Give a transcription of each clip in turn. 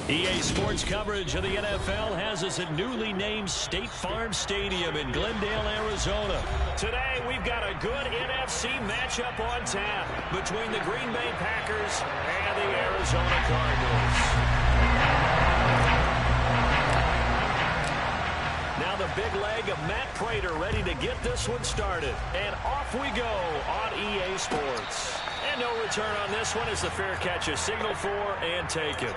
EA Sports coverage of the NFL has us at newly named State Farm Stadium in Glendale, Arizona. Today, we've got a good NFC matchup on tap between the Green Bay Packers and the Arizona Cardinals. Now the big leg of Matt Prater ready to get this one started. And off we go on EA Sports. And no return on this one as the fair catch is signaled for and taken.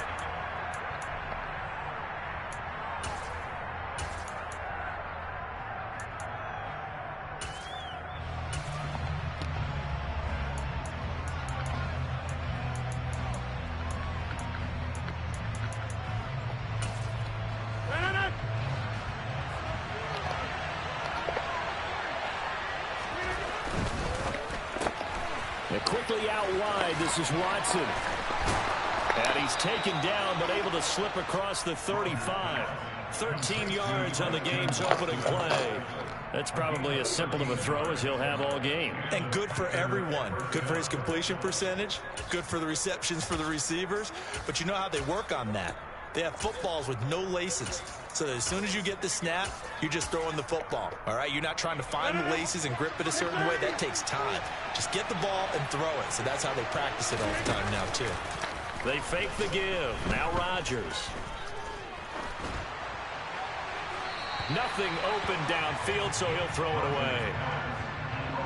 Quickly out wide, this is Watson. And he's taken down, but able to slip across the 35. 13 yards on the game's opening play. That's probably as simple of a throw as he'll have all game. And good for everyone. Good for his completion percentage. Good for the receptions for the receivers. But you know how they work on that. They have footballs with no laces. So that as soon as you get the snap, you're just throwing the football. All right, you're not trying to find the laces and grip it a certain way. That takes time. Just get the ball and throw it. So that's how they practice it all the time now, too. They fake the give. Now Rodgers. Nothing open downfield, so he'll throw it away.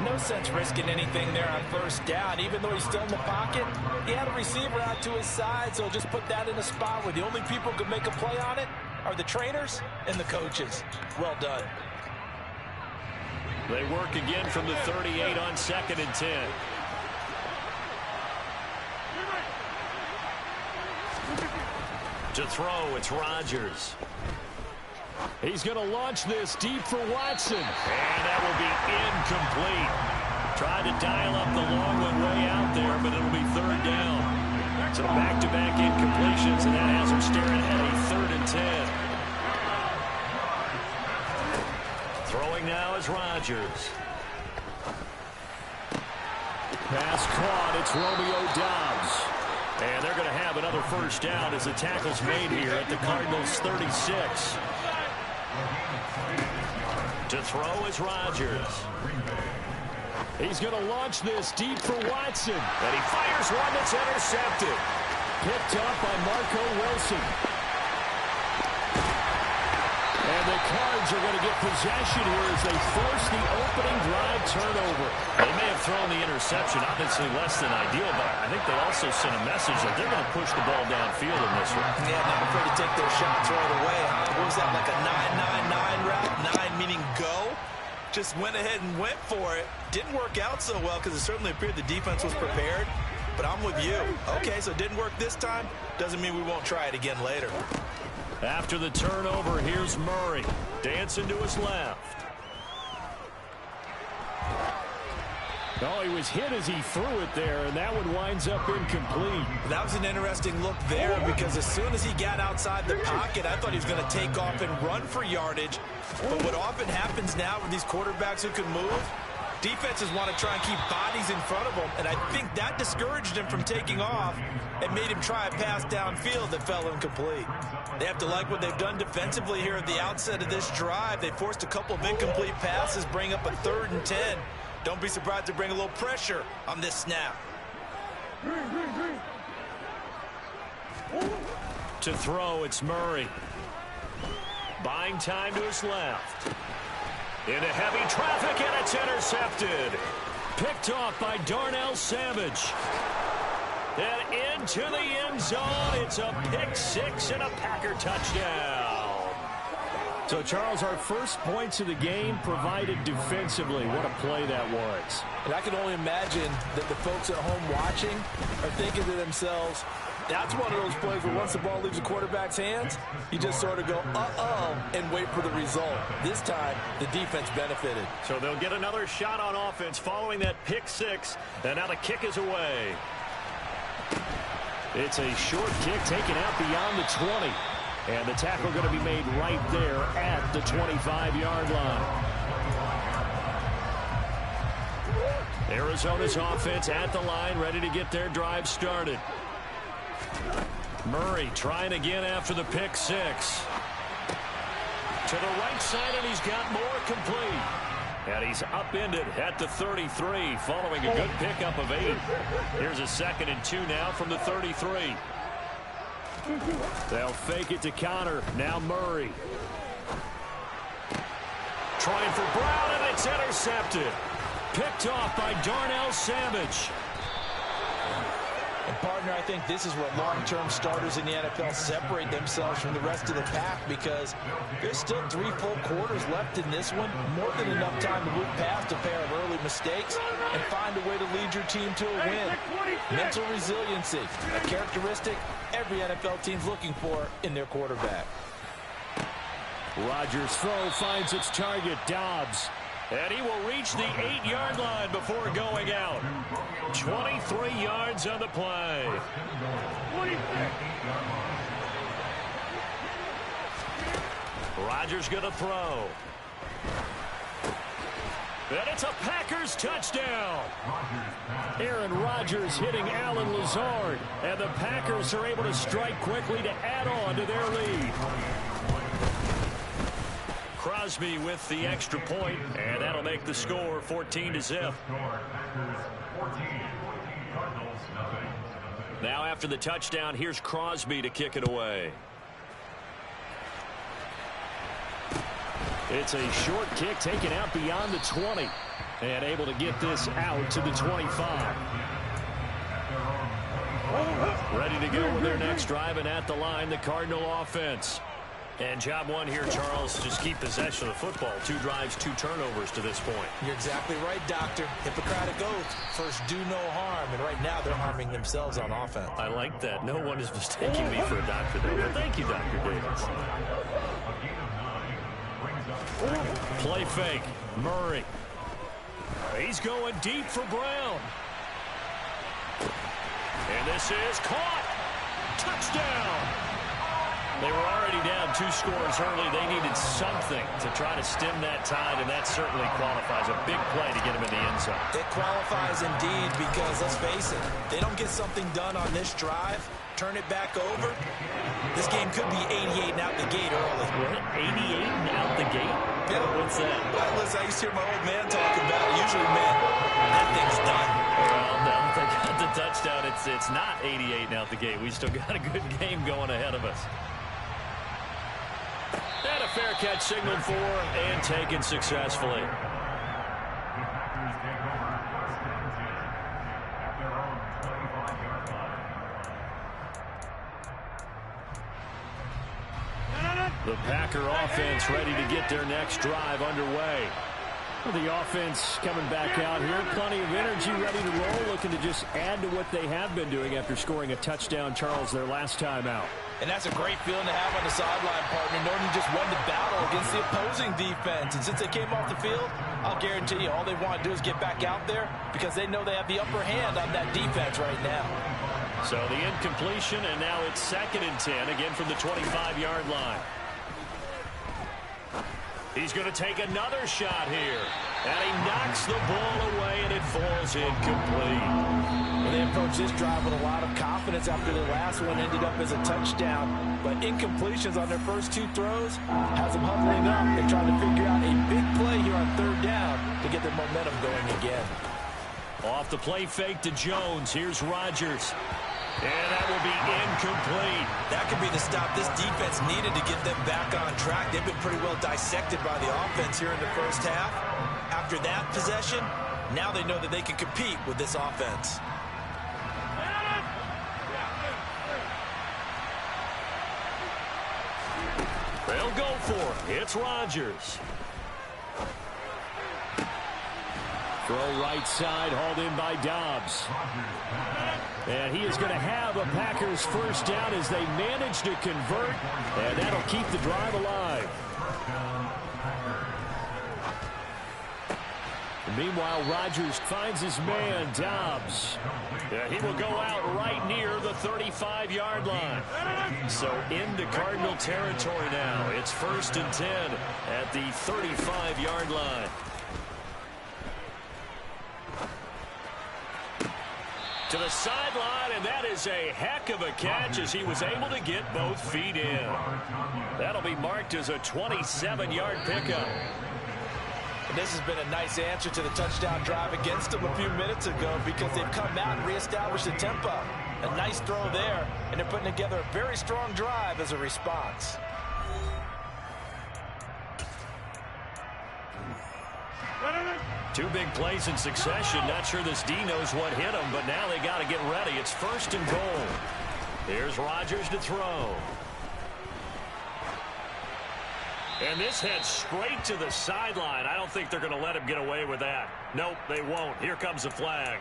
No sense risking anything there on first down. Even though he's still in the pocket, he had a receiver out to his side, so just put that in a spot where the only people who can make a play on it are the trainers and the coaches. Well done. They work again from the 38 on 2nd and 10. To throw, it's Rodgers. He's going to launch this deep for Watson. And that will be incomplete. Tried to dial up the long one way out there, but it'll be 3rd down. So back-to-back incompletions, and that has him staring at a 3rd and 10. Throwing now is Rodgers. Pass caught. It's Romeo Doubs. And they're going to have another first down as the tackle's made here at the Cardinals' 36. To throw is Rodgers. He's going to launch this deep for Watson. And he fires one that's intercepted. Picked up by Marco Wilson. And the Cards are going to get possession here as they force the opening drive turnover. They may have thrown the interception, obviously less than ideal, but I think they also sent a message that they're going to push the ball downfield in this one. Yeah, not afraid to take their shots right away. What was that, like a 9-9-9 route? 9 meaning go? Just went ahead and went for it. Didn't work out so well because it certainly appeared the defense was prepared. But I'm with you. Okay, so it didn't work this time. Doesn't mean we won't try it again later. After the turnover, here's Murray. Dancing to his left. Oh, he was hit as he threw it there, and that one winds up incomplete. That was an interesting look there because as soon as he got outside the pocket, I thought he was going to take off and run for yardage. But what often happens now with these quarterbacks who can move, defenses want to try and keep bodies in front of them, and I think that discouraged him from taking off and made him try a pass downfield that fell incomplete. They have to like what they've done defensively here at the outset of this drive. They forced a couple of incomplete passes, bring up a 3rd and 10. Don't be surprised to bring a little pressure on this snap. To throw, it's Murray. Buying time to his left. Into heavy traffic, and it's intercepted. Picked off by Darnell Savage. And into the end zone. It's a pick 6 and a Packer touchdown. So, Charles, our first points of the game provided defensively. What a play that was. And I can only imagine that the folks at home watching are thinking to themselves, that's one of those plays where once the ball leaves the quarterback's hands, you just sort of go, uh-oh, and wait for the result. This time, the defense benefited. So they'll get another shot on offense following that pick 6. And now the kick is away. It's a short kick taken out beyond the 20. And the tackle going to be made right there at the 25-yard line. Arizona's offense at the line, ready to get their drive started. Murray trying again after the pick six. To the right side, and he's got more complete. And he's upended at the 33 following a good pickup of 8. Here's a 2nd and 2 now from the 33. They'll fake it to counter. Now Murray. Trying for Brown, and it's intercepted. Picked off by Darnell Savage. And partner, I think this is where long-term starters in the NFL separate themselves from the rest of the pack, because there's still 3 full quarters left in this one. More than enough time to move past a pair of early mistakes and find a way to lead your team to a win. Mental resiliency, a characteristic every NFL team's looking for in their quarterback. Rodgers' throw finds its target, Dobbs. And he will reach the 8-yard line before going out. 23 yards on the play. Rodgers going to throw. And it's a Packers touchdown. Aaron Rodgers hitting Allen Lazard. And the Packers are able to strike quickly to add on to their lead. Crosby with the extra point, and that'll make the score 14-0. Now after the touchdown, here's Crosby to kick it away. It's a short kick taken out beyond the 20 and able to get this out to the 25. Ready to go with their next drive, and at the line, the Cardinal offense. And job one here, Charles, just keep possession of the football. 2 drives, 2 turnovers to this point. You're exactly right, Doctor. Hippocratic oath. First, do no harm. And right now, they're harming themselves on offense. I like that. No one is mistaking me for a doctor, though. But thank you, Dr. Davis. Play fake. Murray. He's going deep for Brown. And this is caught. Touchdown. They were already down 2 scores early. They needed something to try to stem that tide, and that certainly qualifies. A big play to get him in the end zone. It qualifies indeed, because let's face it, they don't get something done on this drive, turn it back over, this game could be 88 and out the gate early. What? 88 and out the gate? Yeah. What's that? Well, listen, I used to hear my old man talk about it. Usually meant that thing's done. Well, no, they got the touchdown. It's not 88 and out the gate. We still got a good game going ahead of us. And a fair catch signaled for and taken successfully. The Packer offense ready to get their next drive underway. The offense coming back out here. Plenty of energy, ready to roll, looking to just add to what they have been doing after scoring a touchdown, Charles, their last time out. And that's a great feeling to have on the sideline, partner, knowing you just won the battle against the opposing defense. And since they came off the field, I'll guarantee you all they want to do is get back out there, because they know they have the upper hand on that defense right now. So the incompletion, and now it's 2nd and 10, again from the 25-yard line. He's going to take another shot here. And he knocks the ball away, and it falls incomplete. Well, they approached this drive with a lot of confidence after the last one ended up as a touchdown. But incompletions on their first 2 throws has them huddling up and trying to figure out a big play here on 3rd down to get their momentum going again. Off the play fake to Jones. Here's Rodgers. And that will be incomplete. That could be the stop this defense needed to get them back on track. They've been pretty well dissected by the offense here in the first half. After that possession, now they know that they can compete with this offense. They'll go for it. It's Rodgers. Throw right side, hauled in by Dobbs. And he is going to have a Packers first down as they manage to convert, and that'll keep the drive alive. Meanwhile, Rodgers finds his man, Dobbs. He will go out right near the 35-yard line. So into Cardinal territory now. It's 1st and 10 at the 35-yard line. To the sideline, and that is a heck of a catch as he was able to get both feet in. That'll be marked as a 27-yard pickup. And this has been a nice answer to the touchdown drive against them a few minutes ago because they've come out and reestablished the tempo. A nice throw there, and they're putting together a very strong drive as a response. Two big plays in succession. Not sure this D knows what hit him, but now they got to get ready. It's 1st and goal. Here's Rodgers to throw. And this heads straight to the sideline. I don't think they're going to let him get away with that. Nope, they won't. Here comes the flag.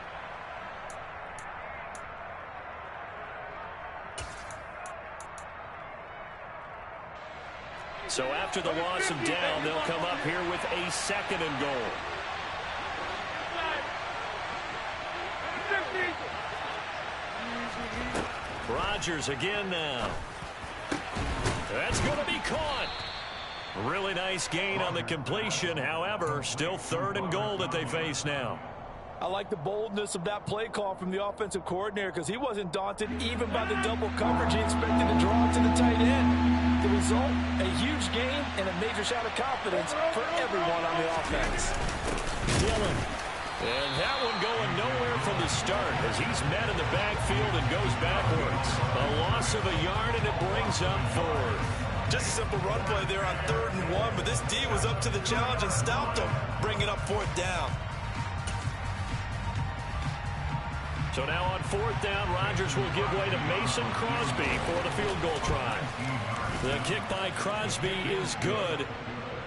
So after the loss of down, they'll come up here with a 2nd and goal. Rodgers again now. That's going to be caught. Really nice gain on the completion. However, still 3rd and goal that they face now. I like the boldness of that play call from the offensive coordinator because he wasn't daunted even by the double coverage he expected to draw to the tight end. The result, a huge gain and a major shot of confidence for everyone on the offense. Dillon. And that one going nowhere from the start as he's met in the backfield and goes backwards. A loss of a yard, and it brings up 4th. Just a simple run play there on 3rd and 1, but this D was up to the challenge and stopped him, bringing up 4th down. So now on 4th down, Rodgers will give way to Mason Crosby for the field goal try. The kick by Crosby is good.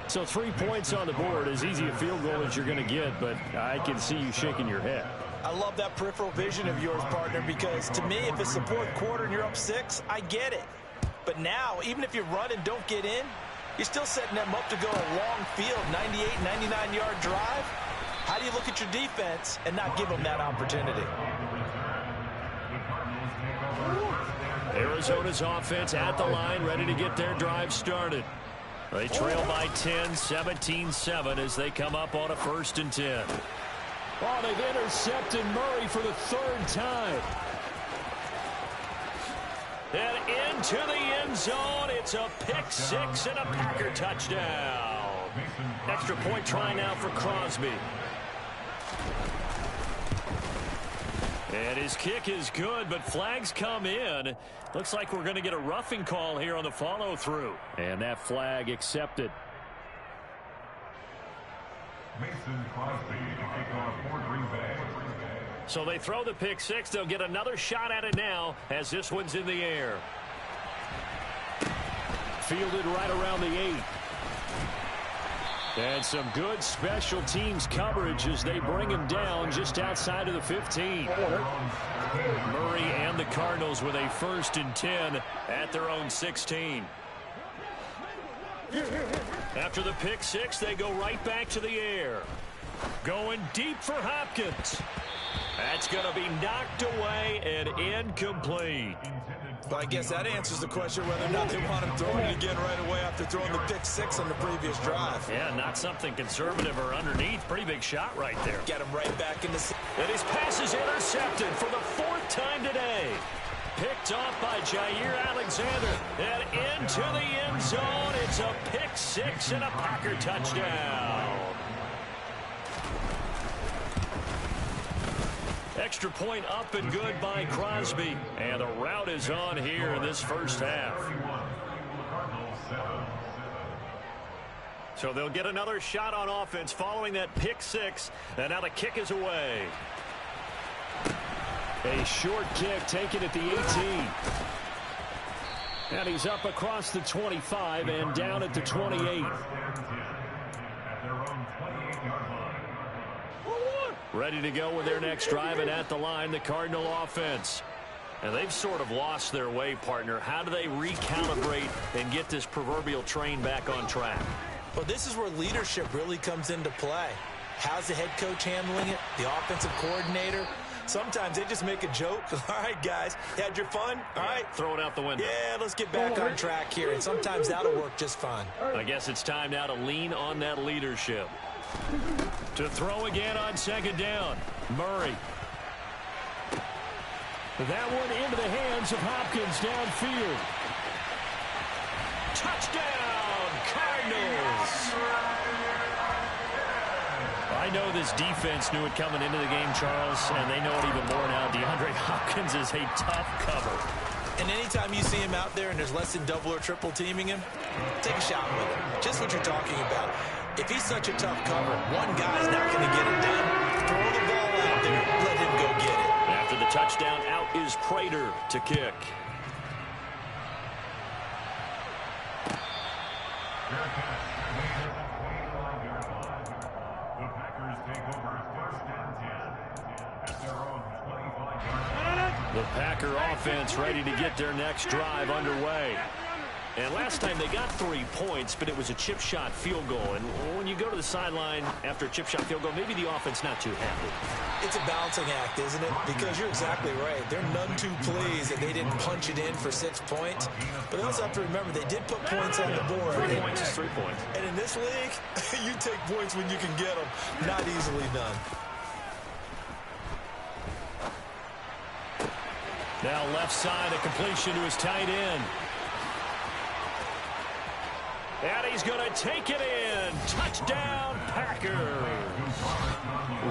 So 3 points on the board, as easy a field goal as you're going to get, but I can see you shaking your head. I love that peripheral vision of yours, partner, because to me, if it's the 4th quarter and you're up 6, I get it. But now, even if you run and don't get in, you're still setting them up to go a long field, 98, 99-yard drive. How do you look at your defense and not give them that opportunity? Arizona's offense at the line, ready to get their drive started. They trail by 10, 17-7 as they come up on a 1st and 10. Oh, they've intercepted Murray for the 3rd time. And into the end zone. It's a pick 6 and a Packer touchdown. Extra point try now for Crosby. And his kick is good, but flags come in. Looks like we're going to get a roughing call here on the follow-through. And that flag accepted. Mason Crosby to kick off for Green Bay. So they throw the pick 6. They'll get another shot at it now as this one's in the air. Fielded right around the 8. And some good special teams coverage as they bring him down just outside of the 15. Murray and the Cardinals with a 1st and 10 at their own 16. After the pick 6, they go right back to the air. Going deep for Hopkins. That's going to be knocked away and incomplete. Well, I guess that answers the question whether or not they want him throwing it again right away after throwing the pick 6 on the previous drive. Yeah, not something conservative or underneath. Pretty big shot right there. Get him right back in the... And his pass is intercepted for the 4th time today. Picked off by Jair Alexander. And into the end zone. It's a pick 6 and a Packer touchdown. Extra point up and good by Crosby. And the route is on here in this first half. So they'll get another shot on offense following that pick 6. And now the kick is away. A short kick taken at the 18. And he's up across the 25 and down at the 28. Ready to go with their next drive, and at the line, the Cardinal offense. And they've sort of lost their way, partner. How do they recalibrate and get this proverbial train back on track? Well, this is where leadership really comes into play. How's the head coach handling it? The offensive coordinator? Sometimes they just make a joke. All right, guys, had your fun? All right. Throw it out the window. Yeah, let's get back on track here. And sometimes that'll work just fine. I guess it's time now to lean on that leadership. To throw again on 2nd down. Murray. That one into the hands of Hopkins downfield. Touchdown, Cardinals. I know this defense knew it coming into the game, Charles, and they know it even more now. DeAndre Hopkins is a tough cover. And anytime you see him out there and there's less than double or triple teaming him, take a shot with him. Just what you're talking about. If he's such a tough cover, one guy's not going to get it done. Throw the ball out there. Let him go get it. After the touchdown, out is Prater to kick. The Packers take over first and 10 at their own 25-yard line. The Packer offense ready to get their next drive underway. And last time they got 3 points, but it was a chip shot field goal. And when you go to the sideline after a chip shot field goal, maybe the offense not too happy. It's a balancing act, isn't it? Because you're exactly right. They're none too pleased that they didn't punch it in for 6 points. But they also have to remember they did put points on the board. 3 points is 3 points. And in this league, you take points when you can get them. Not easily done. Now left side, a completion to his tight end. And he's going to take it in. Touchdown, Packers.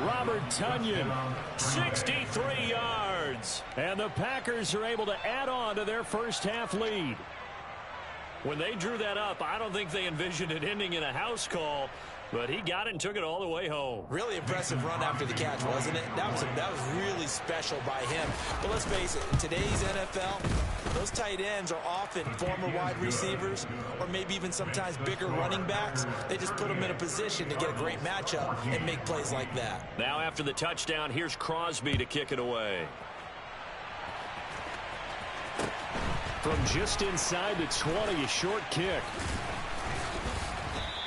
Robert Tonyan, 63 yards. And the Packers are able to add on to their first half lead. When they drew that up, I don't think they envisioned it ending in a house call, but he got it and took it all the way home. Really impressive run after the catch, wasn't it? That was really special by him. But let's face it, in today's NFL, those tight ends are often former wide receivers or maybe even sometimes bigger running backs. They just put them in a position to get a great matchup and make plays like that. Now after the touchdown, here's Crosby to kick it away. From just inside the 20, a short kick.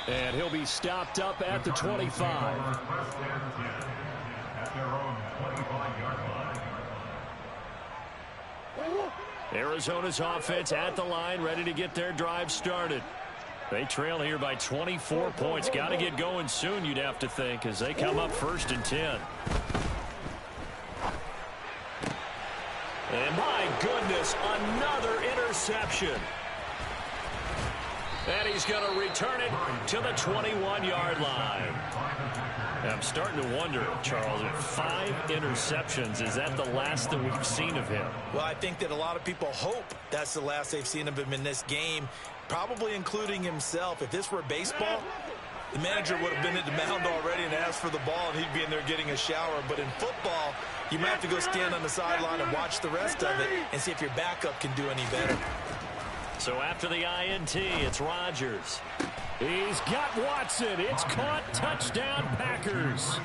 And he'll be stopped up at the 25. First and 10 at their own 25-yard line. Arizona's offense at the line, ready to get their drive started. They trail here by 24 points. Got to get going soon, you'd have to think, as they come up first and 10. And my goodness, another interception. And he's going to return it to the 21-yard line. I'm starting to wonder, Charles, 5 interceptions, is that the last that we've seen of him? Well, I think that a lot of people hope that's the last they've seen of him in this game, probably including himself. If this were baseball, the manager would have been at the mound already and asked for the ball, and he'd be in there getting a shower. But in football, you might have to go stand on the sideline and watch the rest of it and see if your backup can do any better. So after the INT, it's Rodgers. He's got Watson. It's caught. Touchdown, Packers.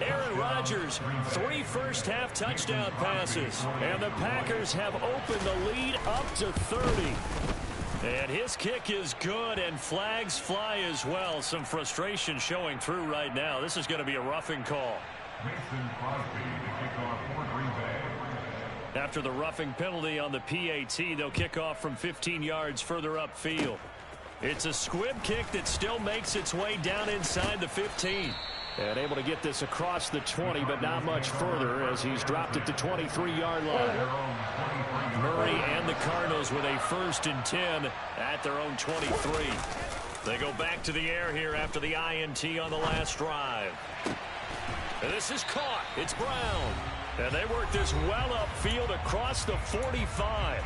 Aaron Rodgers, 3 first-half touchdown passes. And the Packers have opened the lead up to 30. And his kick is good, and flags fly as well. Some frustration showing through right now. This is going to be a roughing call. Mason Crosby to kick off for Green Bay. After the roughing penalty on the PAT, they'll kick off from 15 yards further upfield. It's a squib kick that still makes its way down inside the 15. And able to get this across the 20, but not much further as he's dropped at the 23-yard line. Murray and the Cardinals with a first and 10 at their own 23. They go back to the air here after the INT on the last drive. And this is caught. It's Brown. And they work this well upfield across the 45.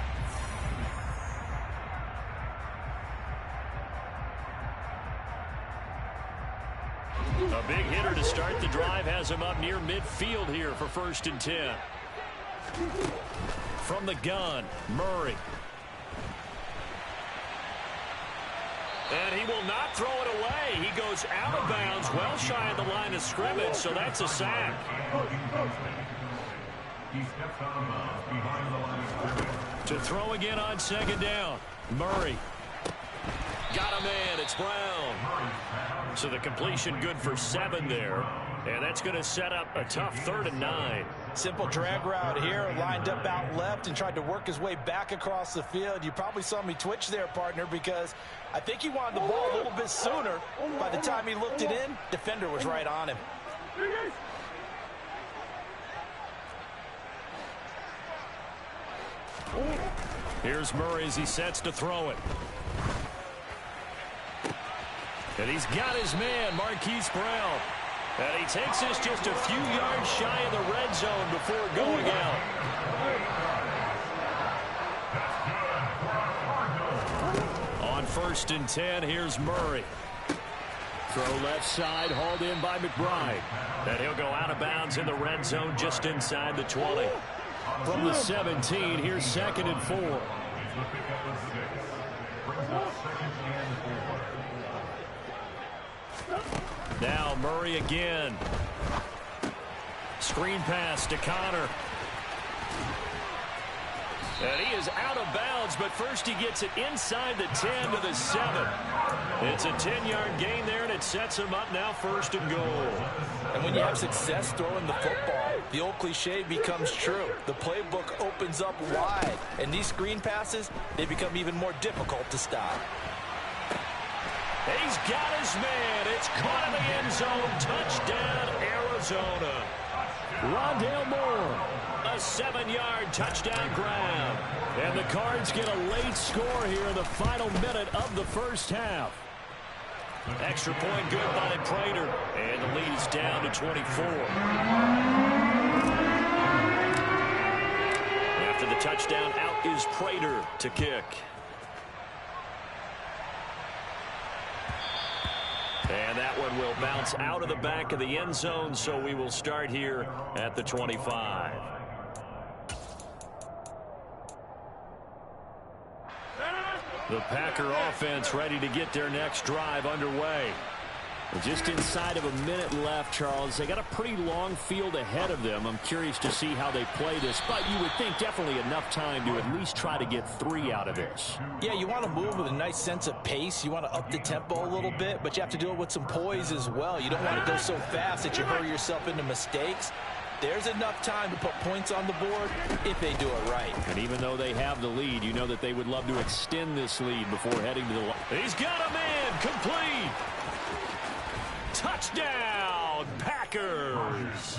A big hitter to start the drive has him up near midfield here for first and 10. From the gun, Murray. And he will not throw it away. He goes out of bounds, well shy of the line of scrimmage, so that's a sack. He steps out of bounds behind the line of scrimmage. To throw again on second down, Murray. Got a man, it's Brown. So the completion good for 7 there. And that's going to set up a tough 3rd and 9. Simple drag route here, lined up out left and tried to work his way back across the field. You probably saw me twitch there, partner, because I think he wanted the ball a little bit sooner. By the time he looked it in, defender was right on him. Here's Murray as he sets to throw it. And he's got his man, Marquise Brown. And he takes this just a few yards shy of the red zone before going out. On 1st and 10, here's Murray. Throw left side, hauled in by McBride. And he'll go out of bounds in the red zone just inside the 20. From the 17, here's 2nd and 4. Now Murray again. Screen pass to Connor. And he is out of bounds, but first he gets it inside the 10 to the 7. It's a 10-yard gain there, and it sets him up now 1st and goal. And when you have success throwing the football, the old cliche becomes true. The playbook opens up wide, and these screen passes, they become even more difficult to stop. He's got his man. It's caught in the end zone. Touchdown, Arizona. Rondale Moore, a 7-yard touchdown grab. And the Cards get a late score here in the final minute of the first half. Extra point good by Prater. And the lead is down to 24. After the touchdown, out is Prater to kick. And that one will bounce out of the back of the end zone, so we will start here at the 25. The Packer offense ready to get their next drive underway. Just inside of a minute left, Charles. They got a pretty long field ahead of them. I'm curious to see how they play this, but you would think definitely enough time to at least try to get 3 out of this. Yeah, you want to move with a nice sense of pace. You want to up the tempo a little bit, but you have to do it with some poise as well. You don't want to go so fast that you hurry yourself into mistakes. There's enough time to put points on the board if they do it right. And even though they have the lead, you know that they would love to extend this lead before heading to the line. He's got a man, complete. Touchdown, Packers!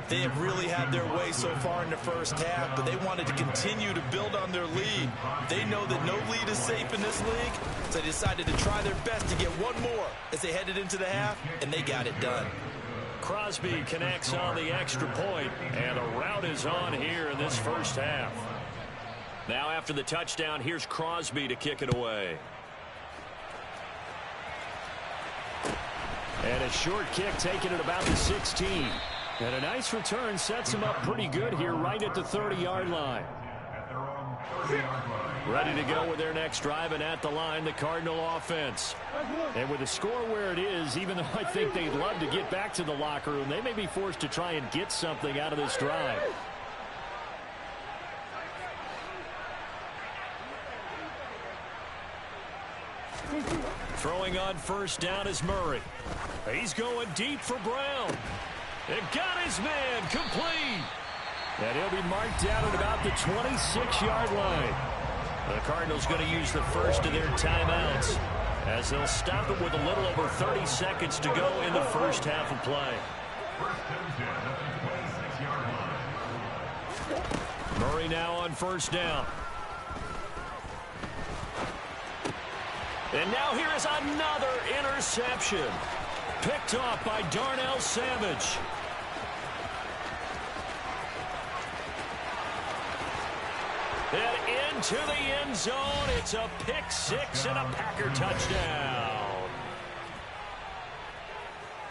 They have really had their way so far in the first half, but they wanted to continue to build on their lead. They know that no lead is safe in this league, so they decided to try their best to get one more as they headed into the half, and they got it done. Crosby connects on the extra point, and a rout is on here in this first half. Now after the touchdown, here's Crosby to kick it away. And a short kick taken at about the 16. And a nice return sets him up pretty good here right at the 30-yard line. Ready to go with their next drive, and at the line, the Cardinal offense. And with the score where it is, even though I think they'd love to get back to the locker room, they may be forced to try and get something out of this drive. Throwing on first down is Murray. He's going deep for Brown. And got his man complete. And he'll be marked down at about the 26-yard line. The Cardinals going to use the first of their timeouts as they'll stop it with a little over 30 seconds to go in the first half of play. Murray now on first down. And now here is another interception. Picked off by Darnell Savage. And into the end zone. It's a pick-6 and a Packer touchdown.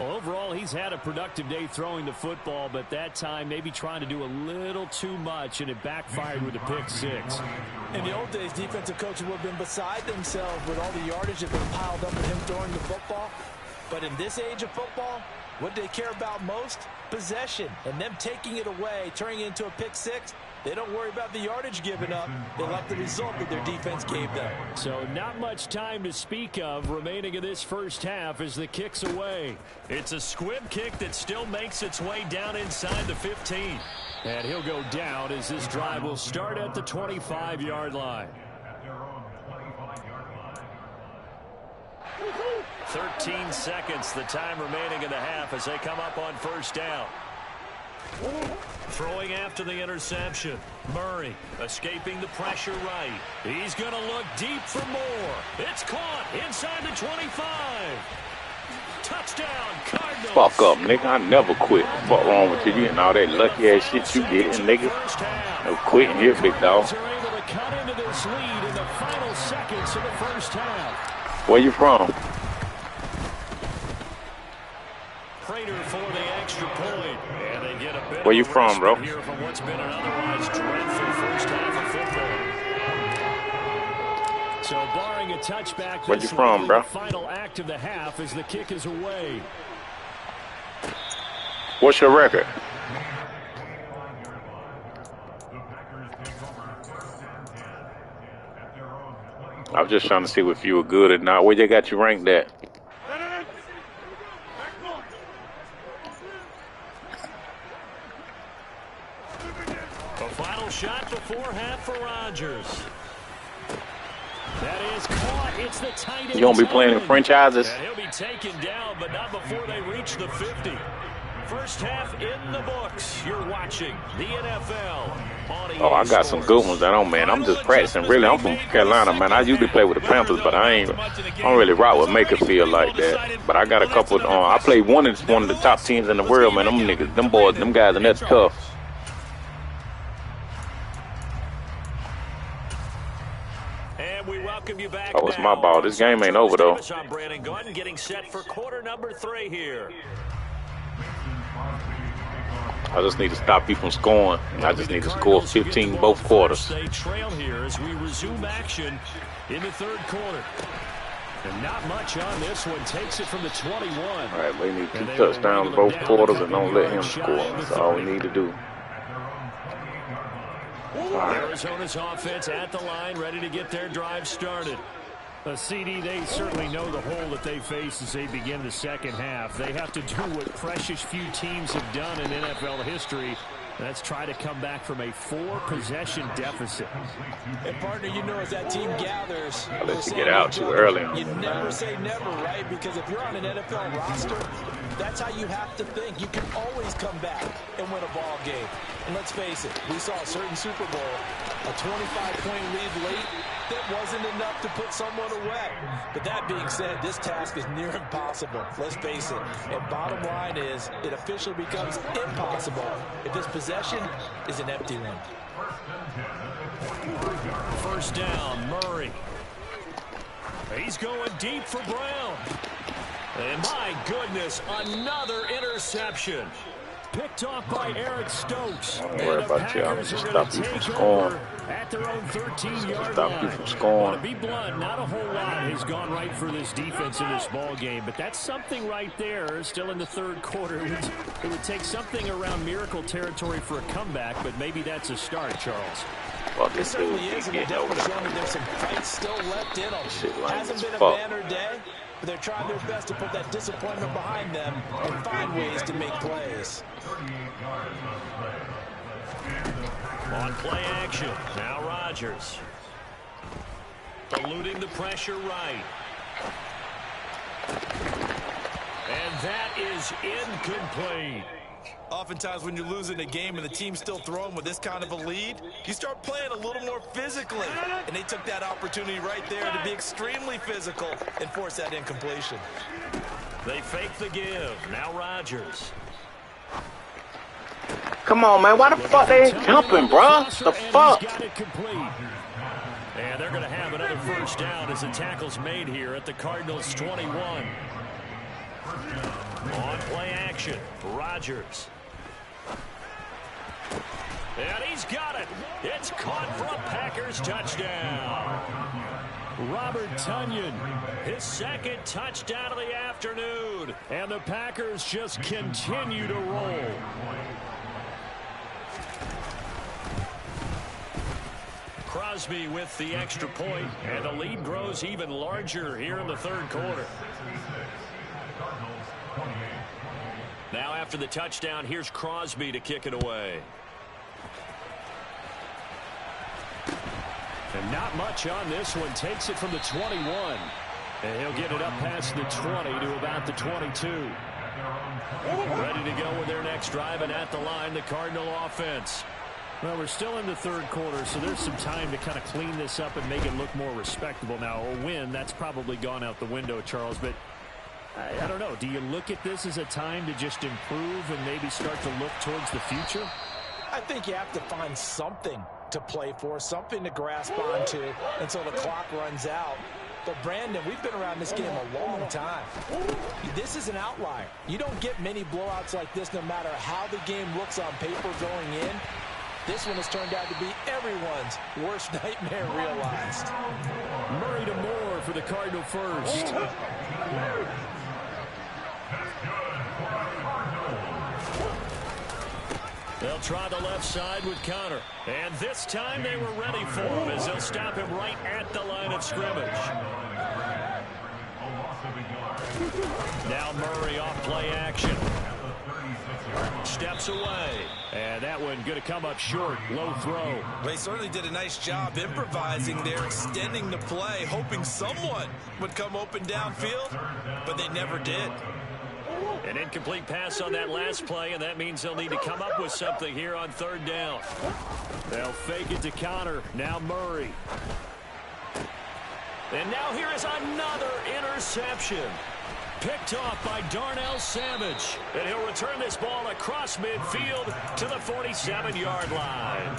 Well, overall, he's had a productive day throwing the football, but that time maybe trying to do a little too much, and it backfired with a pick-6. In the old days, defensive coaches would have been beside themselves with all the yardage that been piled up with him throwing the football. But in this age of football, what they care about most? Possession. And them taking it away, turning it into a pick-6, they don't worry about the yardage given up. They like the result that their defense gave them. So not much time to speak of remaining in this first half as the kick's away. It's a squib kick that still makes its way down inside the 15. And he'll go down as this drive will start at the 25-yard line. 13 seconds, the time remaining in the half as they come up on first down. Throwing after the interception. Murray escaping the pressure right. He's going to look deep for more. It's caught inside the 25. Touchdown, Cardinals. Fuck up, nigga. I never quit. Fuck wrong with you? You and all that lucky ass shit you getting, nigga. No quitting here, big dog. Are able to cut into this lead in the final seconds of the first half. Where you from? Prater for the extra point. And they get a bit Where you of a from, bro? here from what's been an otherwise dreadful first half of football. So barring a touchback, Where you from, bro? The final act of the half as the kick is away. What's your record? I was just trying to see if you were good or not. Where they got you ranked at? The final shot before half for Rodgers. That is caught. It's the tight end. You gonna be playing in franchises? And he'll be taken down, but not before they reach the 50. First half in the books. You're watching the NFL on EA Oh, I got some good ones. I don't, man. I'm just practicing. Really, I'm from Carolina, man. I usually play with the Panthers, but I don't really rock with Makerfield like that. But I got a couple. I played one of the top teams in the world, man. Them niggas, them boys, them guys, and that's tough. And we welcome you back. Oh, it's my ball. This game ain't over, though. I'm Brandon Gordon, getting set for quarter number 3 here. I just need to stop you from scoring. I just need to score 15 both quarters. They trail here as we resume action in the third quarter. And not much on this one. Takes it from the 21. All right, we need 2 touchdowns both quarters and don't let him score. That's all we need to do. Arizona's offense at the line, ready to get their drive started. CD, they certainly know the hole that they face as they begin the second half. They have to do what precious few teams have done in NFL history. That's try to come back from a 4-possession deficit. And partner, you know, as that team gathers, I'll let you get out too early. You never say never, right? Because if you're on an NFL roster, that's how you have to think. You can always come back and win a ball game. And let's face it, we saw a certain Super Bowl, a 25-point lead late. That wasn't enough to put someone away. But that being said, this task is near impossible. Let's face it. And bottom line is, it officially becomes impossible if this possession is an empty one. First down, Murray. He's going deep for Brown. And my goodness, another interception. Picked off by Eric Stokes. Don't worry about you. I'm just stop you from scoring. At their own 13-yard Stop line. you from scoring. To be blunt, not a whole lot has gone right for this defense in this ball game, but that's something right there. Still in the third quarter, it would take something around miracle territory for a comeback, but maybe that's a start, Charles. Well, It this certainly dude is, and keep the getting over Devils there. showing there's some fight still left in them. Shit lame Hasn't as been a fuck. banner day, but they're trying their best to put that disappointment behind them and find ways to make plays. On play action, now Rodgers. Eluding the pressure right. And that is incomplete. Oftentimes when you're losing a game and the team's still throwing with this kind of a lead, you start playing a little more physically. And they took that opportunity right there to be extremely physical and force that incompletion. They fake the give. Now Rodgers. Come on, man. Why the fuck they ain't jumping, bro? The fuck? Got it complete. And they're going to have another first down as the tackle's made here at the Cardinals' 21. On play action, Rodgers. And he's got it. It's caught for a Packers touchdown. Robert Tonyan, his second touchdown of the afternoon. And the Packers just continue to roll. Crosby with the extra point, and the lead grows even larger here in the third quarter. Now after the touchdown, here's Crosby to kick it away. And not much on this one. Takes it from the 21. And he'll get it up past the 20 to about the 22. Ready to go with their next drive, and at the line, the Cardinal offense. Well, we're still in the third quarter, so there's some time to kind of clean this up and make it look more respectable. Now, a win, that's probably gone out the window, Charles, but I don't know. Do you look at this as a time to just improve and maybe start to look towards the future? I think you have to find something to play for, something to grasp onto until the clock runs out. But, Brandon, we've been around this game a long time. This is an outlier. You don't get many blowouts like this no matter how the game looks on paper going in. This one has turned out to be everyone's worst nightmare realized. Murray to Moore for the Cardinal first. They'll try the left side with Connor. And this time they were ready for him as they'll stop him right at the line of scrimmage. Now Murray off play action. Steps away. And that one going to come up short. Low throw. They certainly did a nice job improvising there, extending the play, hoping someone would come open downfield, but they never did. An incomplete pass on that last play, and that means they'll need to come up with something here on third down. They'll fake it to Connor. Now Murray. And now here is another interception. Picked off by Darnell Savage. And he'll return this ball across midfield to the 47-yard line.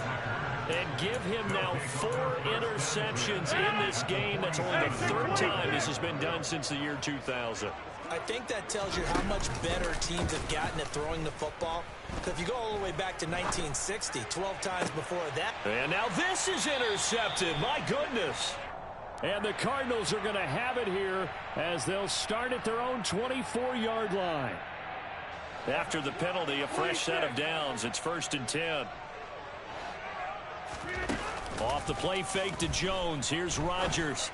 And give him now 4 interceptions in this game. That's only the third time this has been done since the year 2000. I think that tells you how much better teams have gotten at throwing the football. Because if you go all the way back to 1960, 12 times before that. And now this is intercepted. My goodness. And the Cardinals are going to have it here as they'll start at their own 24-yard line. After the penalty, a fresh set of downs. It's 1st and 10. Off the play fake to Jones. Here's Rodgers.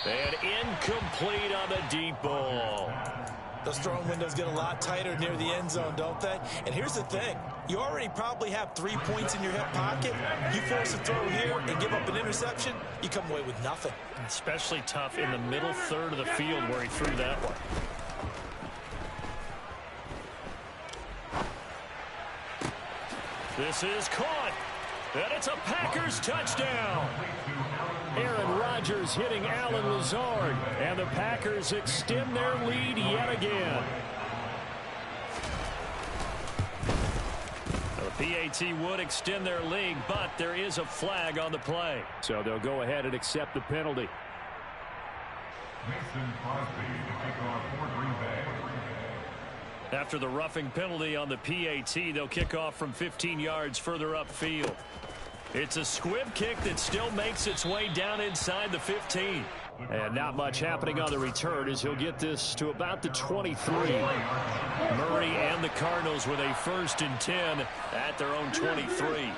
And incomplete on the deep ball. Those throwing windows get a lot tighter near the end zone, don't they? And here's the thing. You already probably have 3 points in your hip pocket. You force a throw here and give up an interception, you come away with nothing. Especially tough in the middle third of the field where he threw that one. This is caught. And it's a Packers touchdown. Aaron Rodgers hitting Allen Lazard. And the Packers extend their lead yet again. The PAT would extend their lead, but there is a flag on the play. So they'll go ahead and accept the penalty. Mason Crosby to kick off for Green Bay. After the roughing penalty on the PAT, they'll kick off from 15 yards further upfield. It's a squib kick that still makes its way down inside the 15. And not much happening on the return as he'll get this to about the 23. Murray and the Cardinals with a 1st and 10 at their own 23.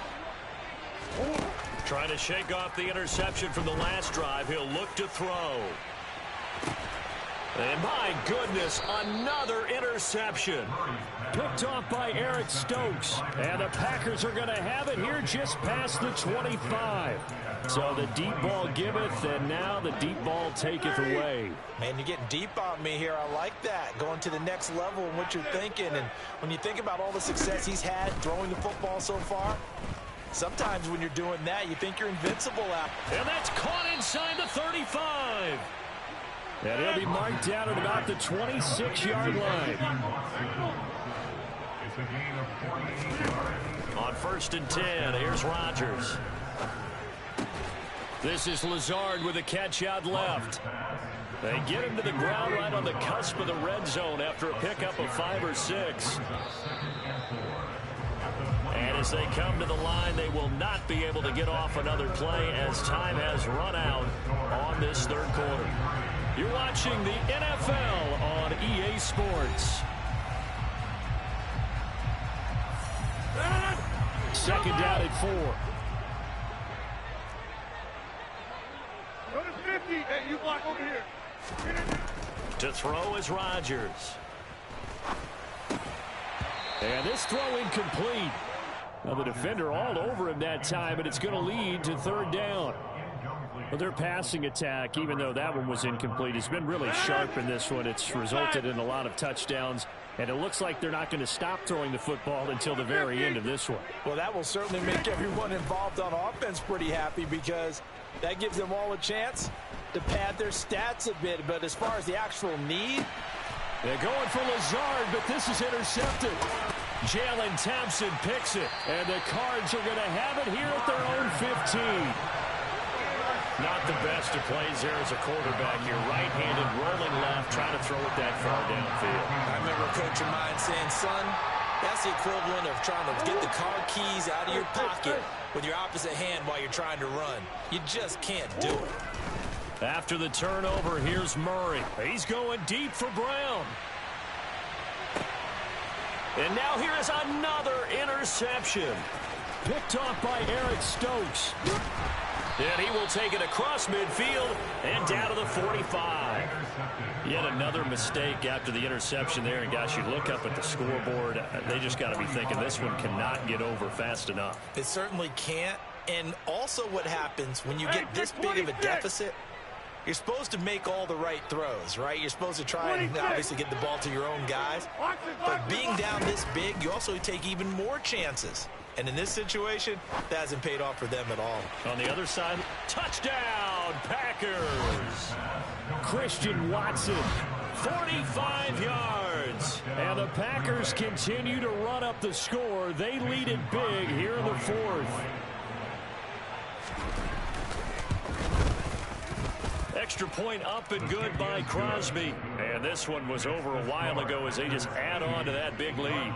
Trying to shake off the interception from the last drive. He'll look to throw. And my goodness, another interception. Picked off by Eric Stokes. And the Packers are going to have it here just past the 25. So the deep ball giveth, and now the deep ball taketh away. Man, you're getting deep on me here. I like that. Going to the next level in what you're thinking. And when you think about all the success he's had throwing the football so far, sometimes when you're doing that, you think you're invincible out. And that's caught inside the 35. And he'll be marked down at about the 26-yard line. It's a gain of 48 yards. On 1st and 10, here's Rodgers. This is Lazard with a catch out left. They get him to the ground right on the cusp of the red zone after a pickup of 5 or 6. And as they come to the line, they will not be able to get off another play as time has run out on this third quarter. You're watching the NFL on EA Sports. 2nd down at 4. Go to 50. Hey, you block over here. To throw is Rodgers. And this throw incomplete. Now the defender all over him that time, and it's going to lead to 3rd down. Well, their passing attack, even though that one was incomplete, has been really sharp in this one. It's resulted in a lot of touchdowns, and it looks like they're not going to stop throwing the football until the very end of this one. Well, that will certainly make everyone involved on offense pretty happy because that gives them all a chance to pad their stats a bit. But as far as the actual need, they're going for Lazard, but this is intercepted. Jalen Thompson picks it, and the Cards are going to have it here at their own 15. Not the best of plays there as a quarterback here. Right-handed, rolling left, trying to throw it that far downfield. I remember a coach of mine saying, son, that's the equivalent of trying to get the car keys out of your pocket with your opposite hand while you're trying to run. You just can't do it. After the turnover, here's Murray. He's going deep for Brown. And now here is another interception. Picked off by Eric Stokes. And he will take it across midfield and down to the 45. Yet another mistake after the interception there. And, gosh, you look up at the scoreboard. They just got to be thinking this one cannot get over fast enough. It certainly can't. And also what happens when you get this big of a deficit, you're supposed to make all the right throws, right? You're supposed to try and obviously get the ball to your own guys. But being down this big, you also take even more chances. And in this situation, that hasn't paid off for them at all. On the other side, touchdown, Packers. Christian Watson, 45 yards. And the Packers continue to run up the score. They lead it big here in the fourth. Extra point up and good by Crosby. And this one was over a while ago as they just add on to that big lead.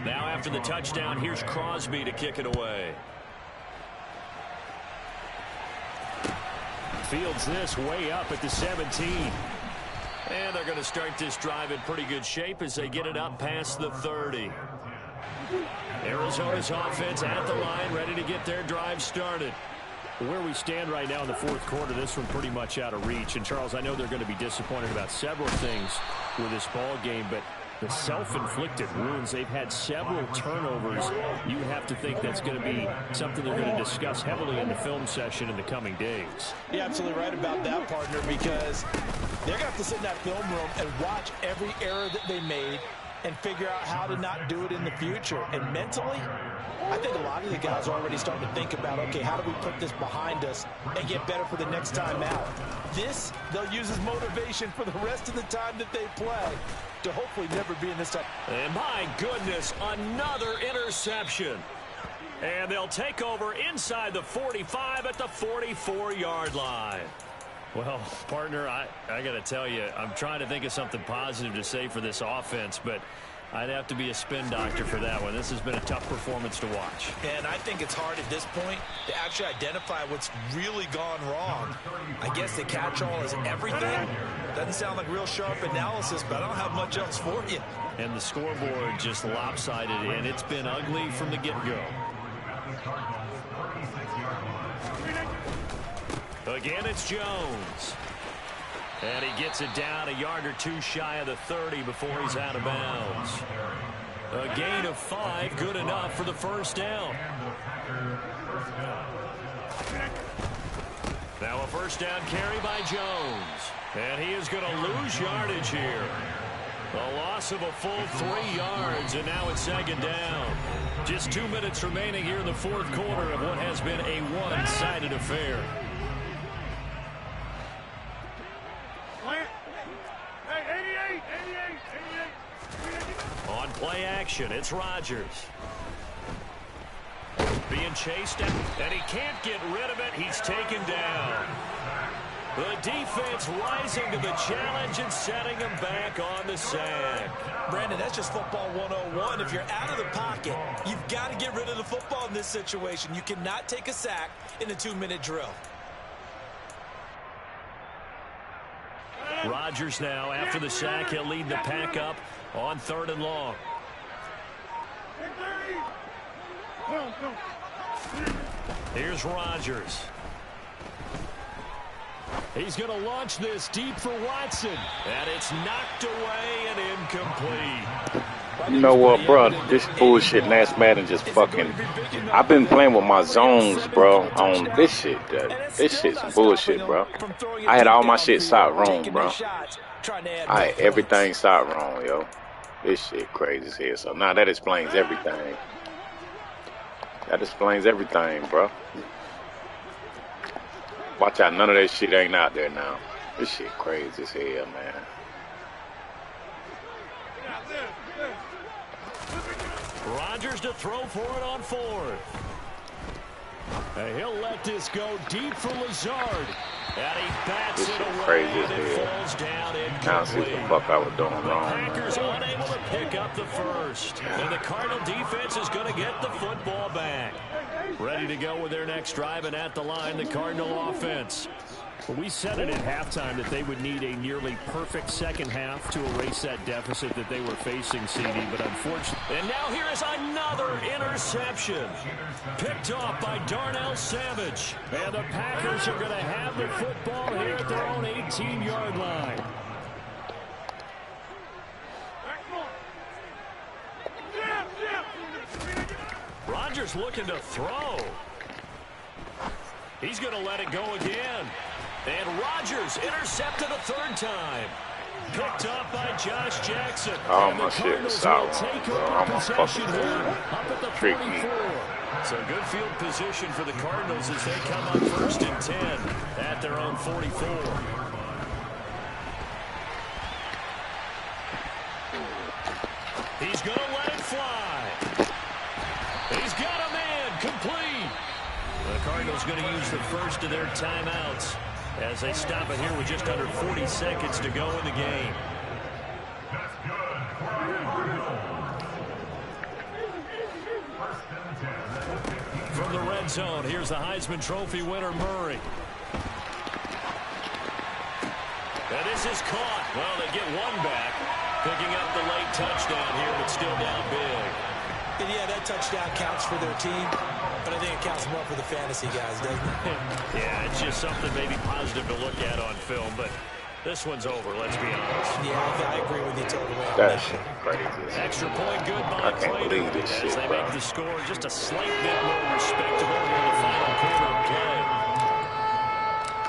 Now after the touchdown, here's Crosby to kick it away. Fields this way up at the 17. And they're going to start this drive in pretty good shape as they get it up past the 30. Arizona's offense at the line, ready to get their drive started. Where we stand right now in the fourth quarter, this one pretty much out of reach. And, Charles, I know they're going to be disappointed about several things with this ball game, but the self-inflicted wounds, they've had several turnovers. You have to think that's going to be something they're going to discuss heavily in the film session in the coming days. you're absolutely right about that, partner, because they're going to have to sit in that film room and watch every error that they made and figure out how to not do it in the future. And mentally, I think a lot of the guys are already starting to think about, okay, how do we put this behind us and get better for the next time out? This, they'll use as motivation for the rest of the time that they play to hopefully never be in this type. And my goodness, another interception. And they'll take over inside the 45 at the 44-yard line. Well, partner, I got to tell you, I'm trying to think of something positive to say for this offense, but I'd have to be a spin doctor for that one. This has been a tough performance to watch. And I think it's hard at this point to actually identify what's really gone wrong. I guess the catch-all is everything. Doesn't sound like real sharp analysis, but I don't have much else for you. And the scoreboard just lopsided, and it's been ugly from the get-go. Again, it's Jones. And he gets it down a yard or two shy of the 30 before he's out of bounds. A gain of 5, good enough for the first down. Now a first down carry by Jones. And he is going to lose yardage here. A loss of a full 3 yards, and now it's second down. Just 2 minutes remaining here in the fourth quarter of what has been a one-sided affair. On play action, it's Rodgers. Being chased, and he can't get rid of it. He's taken down. The defense rising to the challenge and setting him back on the sack. Brandon, that's just football 101. If you're out of the pocket, you've got to get rid of the football in this situation. You cannot take a sack in a 2-minute drill. Rodgers now, after the sack, he'll lead the pack up on 3rd and long. Here's Rodgers. He's going to launch this deep for Watson. And it's knocked away and incomplete. You know what, bro? This bullshit Nash Madden just fucking. I've been playing with my zones, bro, on this shit. This shit's bullshit, bro. I had all my shit side wrong, bro. I had everything side wrong, yo. This shit crazy as hell. So now that explains everything. That explains everything, bro. Watch out, none of that shit ain't out there now. This shit crazy as hell, man. Rodgers to throw for it on fourth. And he'll let this go deep for Lazard. And he bats This it shit away, crazy and as it hell. falls down Now see what the incomplete. fuck I was doing wrong. Packers unable to pick up the first. And the Cardinal defense is going to get the football back. Ready to go with their next drive, and at the line, the Cardinal offense. Well, we said it at halftime that they would need a nearly perfect second half to erase that deficit that they were facing, CD, but unfortunately. And now here is another interception. Picked off by Darnell Savage. And the Packers are going to have the football here at their own 18-yard line. Rodgers looking to throw. He's going to let it go again. And Rodgers intercepted a third time. Picked up by Josh Jackson. Oh, And my the shit Cardinals is out, will take bro. over I'm a possession fucking here fool. up at the Trick me. 44. So good field position for the Cardinals as they come up 1st and 10 at their own 44. He's going to let it fly. He's got a man complete. The Cardinals going to use the first of their timeouts as they stop it here with just under 40 seconds to go in the game. That's good for the Cardinals. 1st and 10 at the 15. From the red zone, here's the Heisman Trophy winner, Murray. And this is caught. Well, they get one back, picking up the late touchdown here, but still down big. And yeah, that touchdown counts for their team, but I think it counts more for the fantasy guys, doesn't it? Yeah, it's just something maybe positive to look at on film, but this one's over, let's be honest. Yeah, I agree with you totally. That shit crazy. Extra point good by I can't Clayton believe this as shit, they bro. make the score just a slight bit more respectable here in the final quarter of play.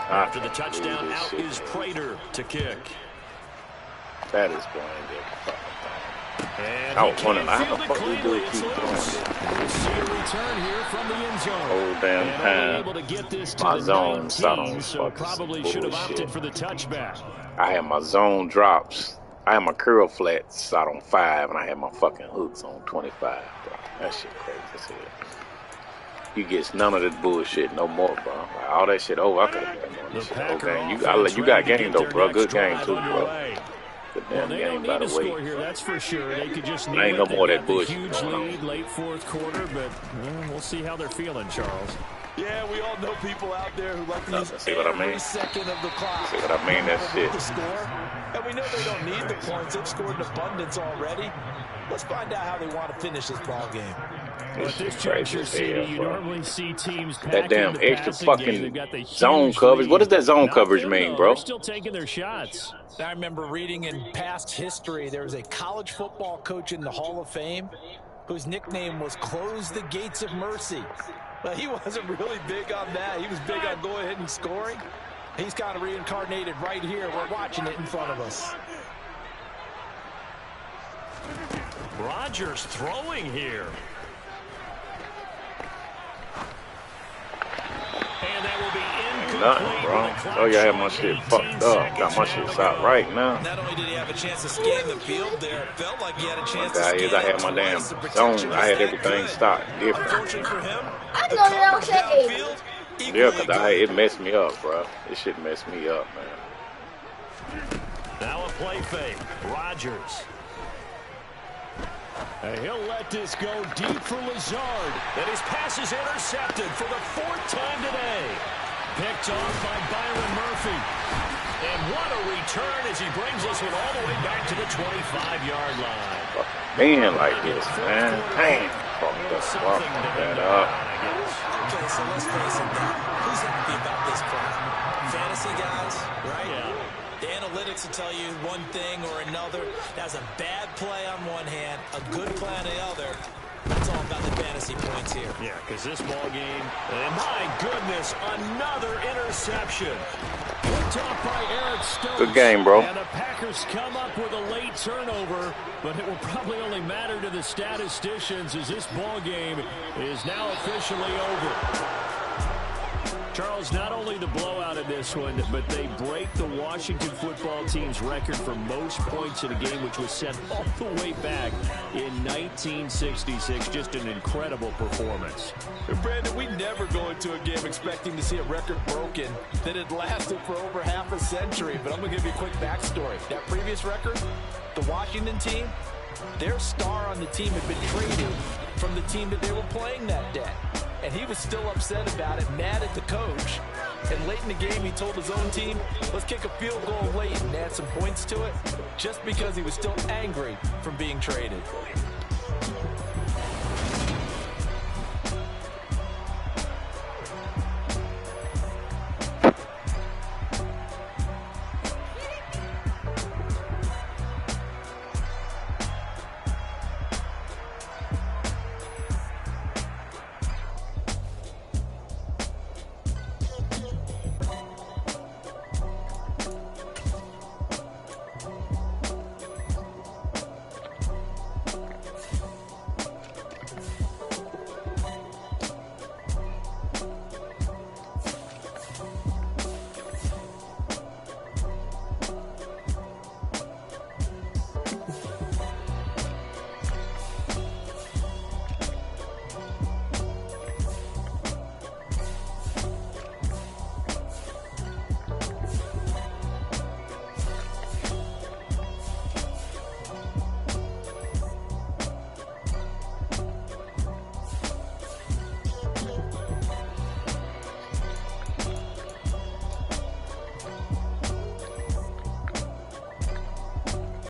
After the touchdown, out is Prater to kick. That is blind. And I he was wondering, can't how the field it fuck we do cleanly. it It's keep doing loose. this? We'll see a return here from the end zone. Whole damn And time. only able to get this to My the zone 19, sat on so fucking probably some should have bullshit. opted for the touchback. I had my zone drops. I had my curl flats out on 5, and I had my fucking hooks on 25, bro. That shit crazy as hell. You get none of this bullshit no more, bro. Like, all that shit over. I could have been on The this shit. Packer Okay, offense you got ready to game get though, their bro. next Good game drive too, bro. underway. Good Well, damn they game don't by need the to score way. here, that's for sure. They could just need Ain't no it. They more of that got the bullshit huge going on. lead late fourth quarter, but we'll see how they're feeling, Charles. Yeah, we all know people out there who like to use See what I every mean? second of the clock. See what I mean? That shit. To score. And we know they don't need the points. They've scored in abundance already. Let's find out how they want to finish this ball game. Well, This at this shit crazy juncture, as CD, hell, you bro. normally see teams That packing damn the extra passing game. fucking They've got the zone huge coverage. lead. What does that zone Not coverage them, mean, though. bro? They're still taking their shots. I remember reading in past history, there was a college football coach in the Hall of Fame whose nickname was Close the Gates of Mercy. But he wasn't really big on that. He was big on going ahead and scoring. He's kind of reincarnated right here. We're watching it in front of us. Rodgers throwing here. And that will be Nothing, incomplete. bro. with the clock Oh, yeah, I had my showing shit 18 fucked up. Got my seconds shit now to shot go. right now. Not only did he have a chance to scan the field there, it felt like he had a chance to That scan is, I had it my damn twice. The protection zone. I had was that everything good. stocked different. Unfortunately for him, I the know that coverage was it. downfield, Yeah, equally because good. it messed me up, bro. This shit messed me up, man. Now a play fake. Rodgers. And he'll let this go deep for Lazard. And his pass is intercepted for the 4th time today. Picked off by Byron Murphy. And what a return as he brings this one all the way back to the 25-yard line. Being like this, man. Damn. Fucked up. Something Fucked to that think up. about, I guess. Okay, so let's face it now. Who's happy about this play? Fantasy guys, right? Yeah. The analytics will tell you one thing or another. That's a bad play on one hand, a good play on the other. That's all about the fantasy points here. Yeah, because this ball game, and my goodness, another interception. Picked off by Eric Stokes. Good game, bro. And the Packers come up with a late turnover, but it will probably only matter to the statisticians as this ball game is now officially over. Charles, not only the blowout in this one, but they break the Washington football team's record for most points in a game, which was set all the way back in 1966. Just an incredible performance. Brandon, we never go into a game expecting to see a record broken that had lasted for over half a century. But I'm going to give you a quick backstory. That previous record, the Washington team, their star on the team had been traded from the team that they were playing that day. And he was still upset about it, mad at the coach. And late in the game, he told his own team, let's kick a field goal late and add some points to it, just because he was still angry from being traded.